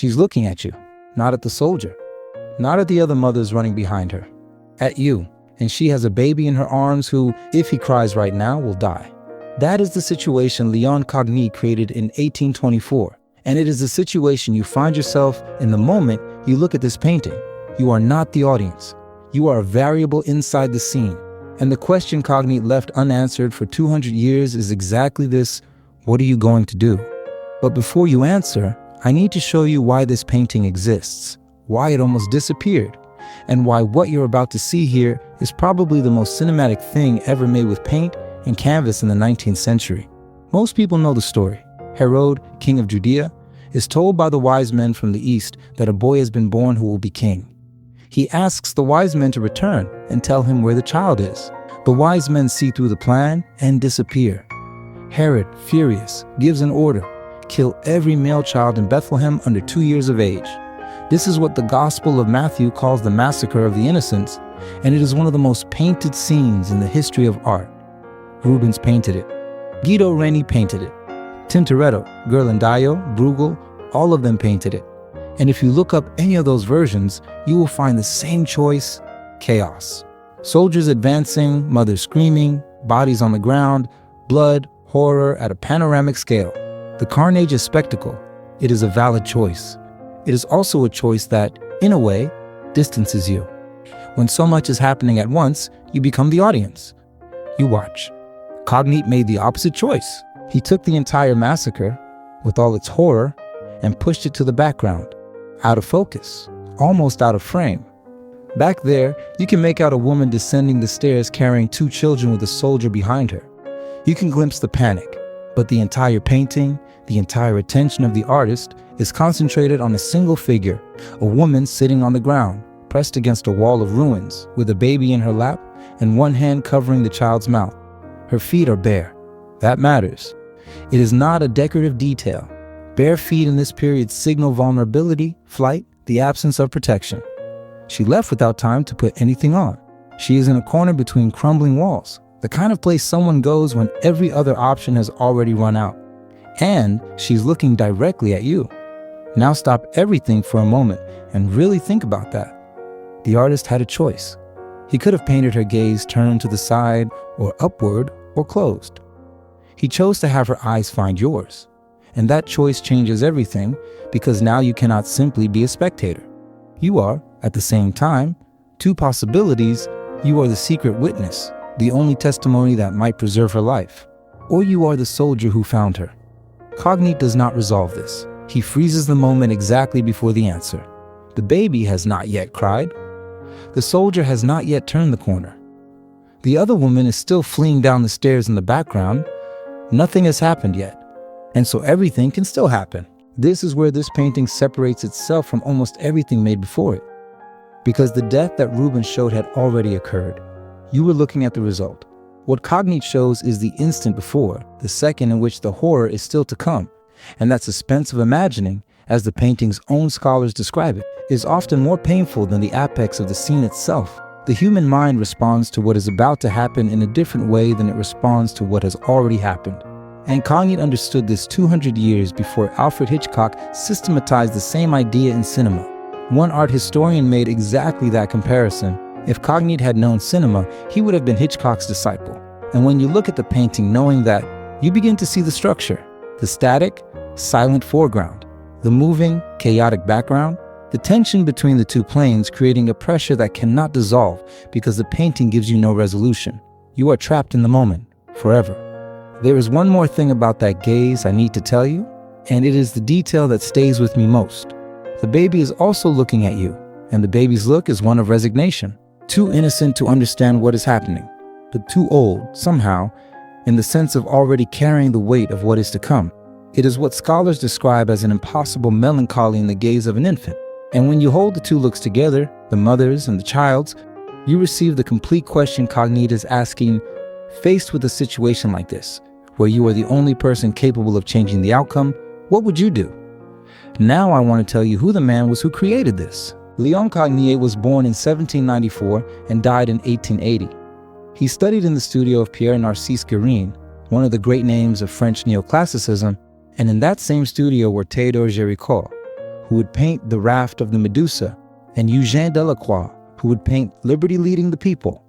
She's looking at you, not at the soldier, not at the other mothers running behind her, at you. And she has a baby in her arms who, if he cries right now, will die. That is the situation Leon Cognit created in 1824. And it is the situation you find yourself in the moment you look at this painting. You are not the audience. You are a variable inside the scene. And the question Cognit left unanswered for 200 years is exactly this: what are you going to do? But before you answer, I need to show you why this painting exists, why it almost disappeared, and why what you're about to see here is probably the most cinematic thing ever made with paint and canvas in the 19th century. Most people know the story. Herod, king of Judea, is told by the wise men from the east that a boy has been born who will be king. He asks the wise men to return and tell him where the child is. The wise men see through the plan and disappear. Herod, furious, gives an order: kill every male child in Bethlehem under 2 years of age. This is what the Gospel of Matthew calls the massacre of the innocents, and it is one of the most painted scenes in the history of art. Rubens painted it. Guido Reni painted it. Tintoretto, Ghirlandaio, Bruegel, all of them painted it. And if you look up any of those versions, you will find the same choice: chaos. Soldiers advancing, mothers screaming, bodies on the ground, blood, horror at a panoramic scale. The carnage is spectacle. It is a valid choice. It is also a choice that, in a way, distances you. When so much is happening at once, you become the audience. You watch. Cognit made the opposite choice. He took the entire massacre, with all its horror, and pushed it to the background, out of focus, almost out of frame. Back there, you can make out a woman descending the stairs carrying 2 children with a soldier behind her. You can glimpse the panic, but the entire painting, the entire attention of the artist is concentrated on a single figure, a woman sitting on the ground, pressed against a wall of ruins, with a baby in her lap and one hand covering the child's mouth. Her feet are bare. That matters. It is not a decorative detail. Bare feet in this period signal vulnerability, flight, the absence of protection. She left without time to put anything on. She is in a corner between crumbling walls, the kind of place someone goes when every other option has already run out. And she's looking directly at you. Now stop everything for a moment and really think about that. The artist had a choice. He could have painted her gaze turned to the side or upward or closed. He chose to have her eyes find yours. And that choice changes everything, because now you cannot simply be a spectator. You are, at the same time, 2 possibilities. You are the secret witness, the only testimony that might preserve her life. Or you are the soldier who found her. Cognit does not resolve this. He freezes the moment exactly before the answer. The baby has not yet cried. The soldier has not yet turned the corner. The other woman is still fleeing down the stairs in the background. Nothing has happened yet. And so everything can still happen. This is where this painting separates itself from almost everything made before it. Because the death that Rubens showed had already occurred. You were looking at the result. What Cognit shows is the instant before, the second in which the horror is still to come. And that suspense of imagining, as the painting's own scholars describe it, is often more painful than the apex of the scene itself. The human mind responds to what is about to happen in a different way than it responds to what has already happened. And Cognit understood this 200 years before Alfred Hitchcock systematized the same idea in cinema. One art historian made exactly that comparison. If Cognit had known cinema, he would have been Hitchcock's disciple. And when you look at the painting knowing that, you begin to see the structure, the static, silent foreground, the moving, chaotic background, the tension between the 2 planes creating a pressure that cannot dissolve because the painting gives you no resolution. You are trapped in the moment, forever. There is one more thing about that gaze I need to tell you, and it is the detail that stays with me most. The baby is also looking at you, and the baby's look is one of resignation. Too innocent to understand what is happening, but too old, somehow, in the sense of already carrying the weight of what is to come. It is what scholars describe as an impossible melancholy in the gaze of an infant. And when you hold the 2 looks together, the mother's and the child's, you receive the complete question Cognit is asking. Faced with a situation like this, where you are the only person capable of changing the outcome, what would you do? Now I want to tell you who the man was who created this. Leon Cognit was born in 1794 and died in 1880. He studied in the studio of Pierre Narcisse Guérin, one of the great names of French neoclassicism, and in that same studio were Théodore Géricault, who would paint the raft of the Medusa, and Eugène Delacroix, who would paint liberty leading the people.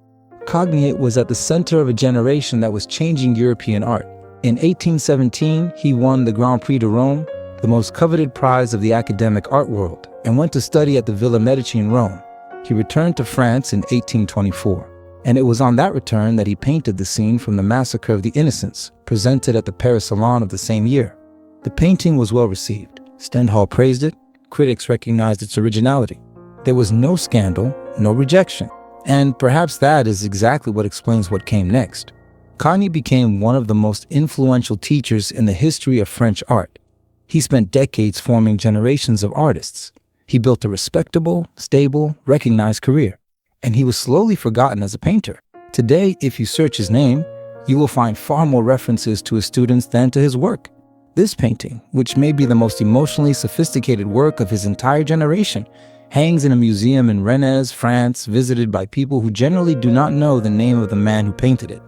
Cognit was at the center of a generation that was changing European art. In 1817, he won the Grand Prix de Rome, the most coveted prize of the academic art world, and went to study at the Villa Medici in Rome. He returned to France in 1824, and it was on that return that he painted the scene from the Massacre of the Innocents, presented at the Paris Salon of the same year. The painting was well received. Stendhal praised it, critics recognized its originality. There was no scandal, no rejection, and perhaps that is exactly what explains what came next. Cognit became one of the most influential teachers in the history of French art. He spent decades forming generations of artists. He built a respectable, stable, recognized career, and he was slowly forgotten as a painter. Today, if you search his name, you will find far more references to his students than to his work. This painting, which may be the most emotionally sophisticated work of his entire generation, hangs in a museum in Rennes, France, visited by people who generally do not know the name of the man who painted it.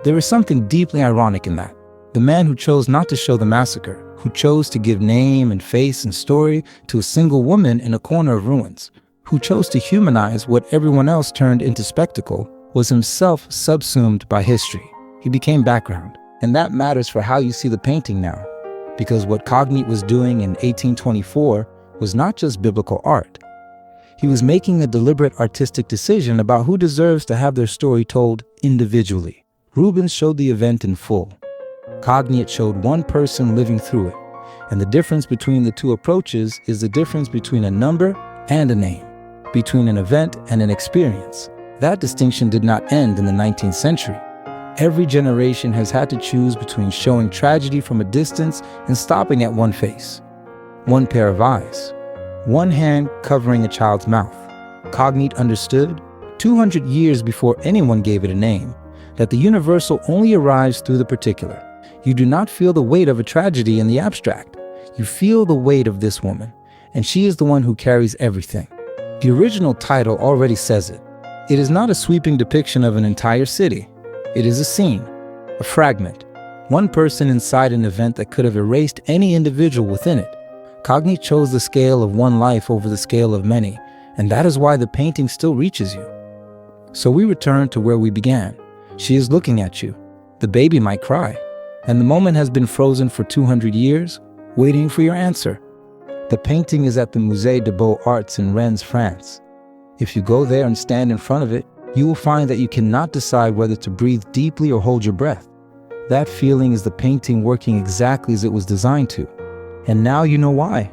There is something deeply ironic in that. The man who chose not to show the massacre, who chose to give name and face and story to a single woman in a corner of ruins, who chose to humanize what everyone else turned into spectacle, was himself subsumed by history. He became background, and that matters for how you see the painting now, because what Cognit was doing in 1824 was not just biblical art. He was making a deliberate artistic decision about who deserves to have their story told individually. Rubens showed the event in full. Cognit showed one person living through it, and the difference between the two approaches is the difference between a number and a name, between an event and an experience. That distinction did not end in the 19th century. Every generation has had to choose between showing tragedy from a distance and stopping at one face, one pair of eyes, one hand covering a child's mouth. Cognit understood, 200 years before anyone gave it a name, that the universal only arrives through the particular. You do not feel the weight of a tragedy in the abstract. You feel the weight of this woman, and she is the one who carries everything. The original title already says it. It is not a sweeping depiction of an entire city. It is a scene, a fragment, one person inside an event that could have erased any individual within it. Cognit chose the scale of one life over the scale of many, and that is why the painting still reaches you. So we return to where we began. She is looking at you. The baby might cry, and the moment has been frozen for 200 years, waiting for your answer. The painting is at the Musée des Beaux-Arts in Rennes, France. If you go there and stand in front of it, you will find that you cannot decide whether to breathe deeply or hold your breath. That feeling is the painting working exactly as it was designed to. And now you know why.